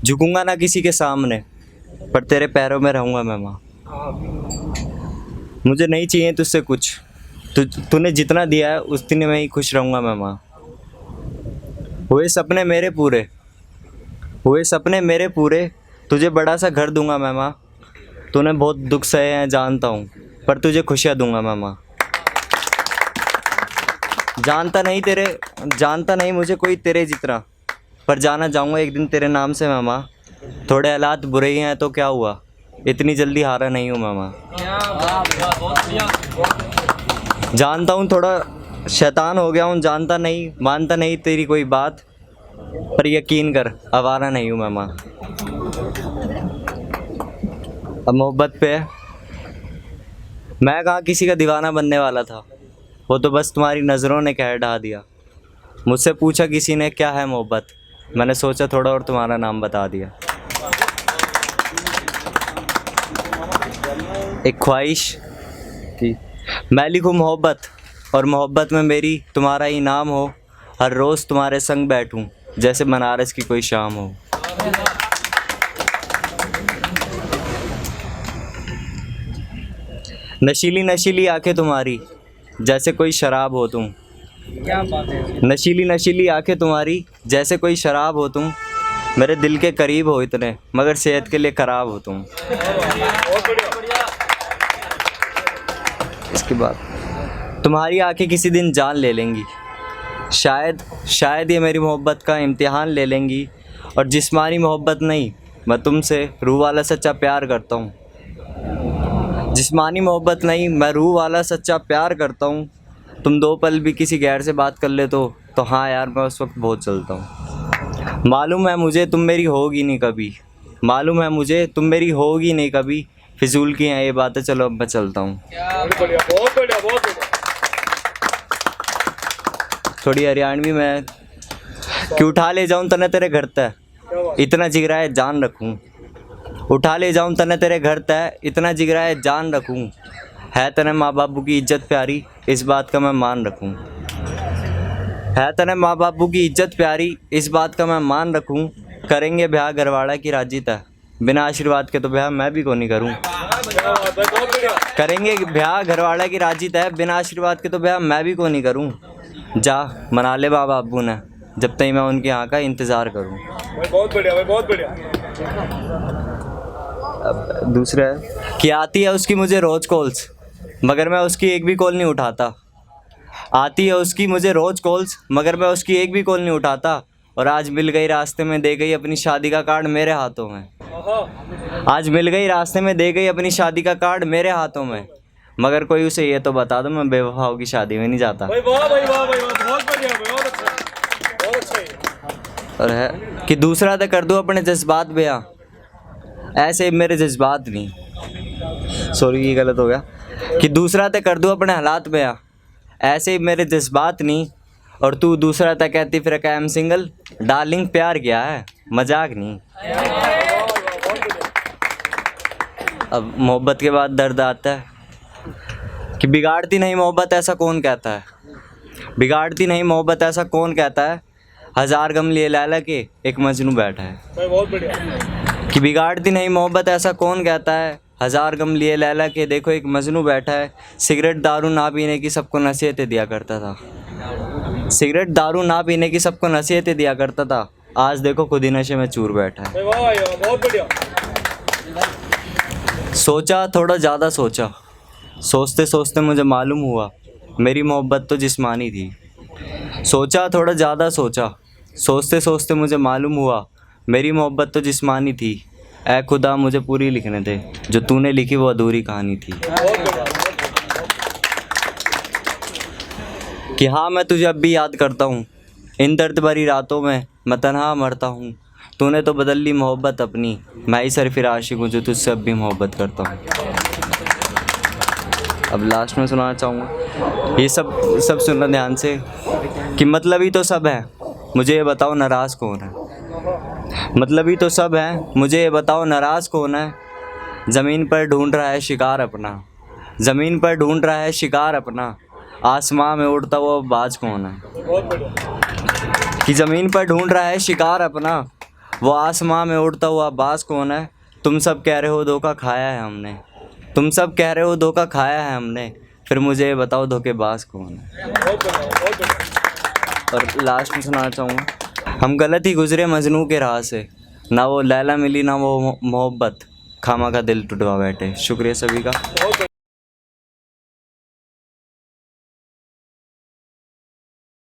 झुकूंगा ना किसी के सामने, पर तेरे पैरों में रहूंगा मैं माँ। मुझे नहीं चाहिए तुझसे कुछ, तूने जितना दिया है उतने में ही खुश रहूंगा मैं माँ। हुए सपने मेरे पूरे, हुए सपने मेरे पूरे, तुझे बड़ा सा घर दूंगा मैं माँ। तूने बहुत दुख सहे हैं जानता हूँ, पर तुझे खुशियाँ दूंगा मैं माँ। जानता नहीं मुझे कोई तेरे जितना, पर जाना चाहूँगा एक दिन तेरे नाम से मैं माँ। थोड़े हालात बुरे ही हैं तो क्या हुआ, इतनी जल्दी हारा नहीं हूँ मैं माँ। जानता हूँ थोड़ा शैतान हो गया हूँ, जानता नहीं मानता नहीं तेरी कोई बात, पर यकीन कर आवारा नहीं हूँ मैं माँ। अब मोहब्बत पे है, मैं कहाँ किसी का दीवाना बनने वाला था, वो तो बस तुम्हारी नज़रों ने कह ढा दिया। मुझसे पूछा किसी ने क्या है मोहब्बत, मैंने सोचा थोड़ा और तुम्हारा नाम बता दिया। एक ख्वाहिश थी मैं लिखूं मोहब्बत, और मोहब्बत में मेरी तुम्हारा ही नाम हो। हर रोज़ तुम्हारे संग बैठूं जैसे बनारस की कोई शाम हो। नशीली नशीली आंखें तुम्हारी जैसे कोई शराब हो तुम। क्या बात है। नशीली नशीली आंखें तुम्हारी जैसे कोई शराब हो तुम। मेरे दिल के करीब हो इतने, मगर सेहत के लिए ख़राब हो तुम। इसके बाद तुम्हारी आंखें किसी दिन जान ले लेंगी, शायद ये मेरी मोहब्बत का इम्तिहान ले लेंगी। और जिस्मानी मोहब्बत नहीं, मैं तुमसे रूह वाला सच्चा प्यार करता हूँ। जिस्मानी मोहब्बत नहीं, मैं रूह वाला सच्चा प्यार करता हूँ। तुम दो पल भी किसी गैर से बात कर ले तो हाँ यार मैं उस वक्त बहुत चलता हूँ। मालूम है मुझे तुम मेरी होगी नहीं कभी, मालूम है मुझे तुम मेरी होगी नहीं कभी। फिजूल की हैं ये बातें, चलो अब मैं चलता हूँ। बहुत बढ़िया, बहुत बढ़िया, बहुत बढ़िया। थोड़ी हरियाणवी में कि उठा ले जाऊँ तने तेरे घर तक, इतना जिगरा है जान रखूँ। उठा ले जाऊँ तने तेरे घर तक, इतना जिगरा है जान रखूँ। है तने माँ बापू की इज्जत प्यारी, इस बात का मैं मान रखूँ। है तने माँ बापू की इज्जत प्यारी, इस बात का मैं मान रखूँ। करेंगे ब्याह घरवाड़ा की राजी तय, बिना आशीर्वाद के तो ब्याह मैं भी को नहीं करूँ। करेंगे ब्याह घरवाड़ा की राजी तय, बिना आशीर्वाद के तो ब्याह मैं भी को नहीं करूँ। जा मना ले माँ बापू ने, जब तक मैं उनके यहाँ का इंतज़ार करूँ। बहुत बढ़िया भाई, बहुत बढ़िया। अब दूसरा है कि आती है उसकी मुझे रोज़ कॉल्स, मगर मैं उसकी एक भी कॉल नहीं उठाता। आती है उसकी मुझे रोज़ कॉल्स, मगर मैं उसकी एक भी कॉल नहीं उठाता। और आज मिल गई रास्ते में दे गई अपनी शादी का कार्ड मेरे हाथों में। आज मिल गई रास्ते में दे गई अपनी शादी का कार्ड मेरे हाथों में। मगर कोई उसे ये तो बता दो मैं बेवफाओं की शादी में नहीं जाता। भाई वाह भाई, वाह भाई, वाह, बहुत बढ़िया, बहुत अच्छा, बहुत अच्छा। और है कि दूसरा तो कर दूँ अपने जज्बात बयां, ऐसे मेरे जज्बात नहीं, सॉरी ये गलत हो गया। कि दूसरा तो कर दूँ अपने हालात बयां, ऐसे ही मेरे जज्बात नहीं। और तू दूसरा तक कहती फिर आई एम सिंगल, डार्लिंग प्यार क्या है मजाक नहीं। अब मोहब्बत के बाद दर्द आता है कि बिगाड़ती नहीं मोहब्बत ऐसा कौन कहता है, बिगाड़ती नहीं मोहब्बत ऐसा कौन कहता है। हज़ार गम लिए लैला के एक मजनू बैठा है। भाई बहुत बढ़िया। कि बिगाड़ती नहीं मोहब्बत ऐसा कौन कहता है। हज़ार गम लिए लैला के देखो एक मजनू बैठा है। सिगरेट दारू ना पीने की सबको नसीहतें दिया करता था, सिगरेट दारू ना पीने की सबको नसीहतें दिया करता था। आज देखो खुद ही नशे में चूर बैठा है। भाई वाह भाई, वाह, बहुत बढ़िया। सोचा थोड़ा ज़्यादा सोचा, सोचते सोचते मुझे मालूम हुआ मेरी मोहब्बत तो जिस्मानी थी। सोचा थोड़ा ज़्यादा सोचा, सोचते सोचते मुझे मालूम हुआ मेरी मोहब्बत तो जिस्मानी थी। ऐ खुदा मुझे पूरी लिखने दे, जो तूने लिखी वो अधूरी कहानी थी। बहुत बढ़िया। कि हाँ मैं तुझे अब भी याद करता हूँ, इन दर्द भरी रातों में मैं तन्हा मरता हूँ। तूने तो बदल ली मोहब्बत अपनी, मैं ही सरफिर आशिक हूँ जो तुझसे अब भी मोहब्बत करता हूँ। अब लास्ट में सुनाना चाहूँगा, ये सब सुनना ध्यान से कि मतलब ही तो सब है, मुझे ये बताओ नाराज़ कौन है। मतलब ही तो सब है, मुझे ये बताओ नाराज़ कौन है। ज़मीन पर ढूंढ रहा है शिकार अपना, ज़मीन पर ढूंढ रहा है शिकार अपना। आसमां में उड़ता वो बाज कौन है। बहुत बढ़िया। कि ज़मीन पर ढूंढ रहा है शिकार अपना, वो आसमां में उड़ता हुआ बाज कौन है? तुम सब कह रहे हो धोखा खाया है हमने, तुम सब कह रहे हो धोखा खाया है हमने, फिर मुझे ये बताओ धोखेबाज कौन है? बहुत बढ़िया, बहुत बढ़िया। और लास्ट में सुनाना चाहूँगा, हम गलत ही गुजरे मजनू के राह से, ना वो लैला मिली ना वो मोहब्बत, खामा का दिल टूटवा बैठे। शुक्रिया सभी का। बहुत बढ़िया।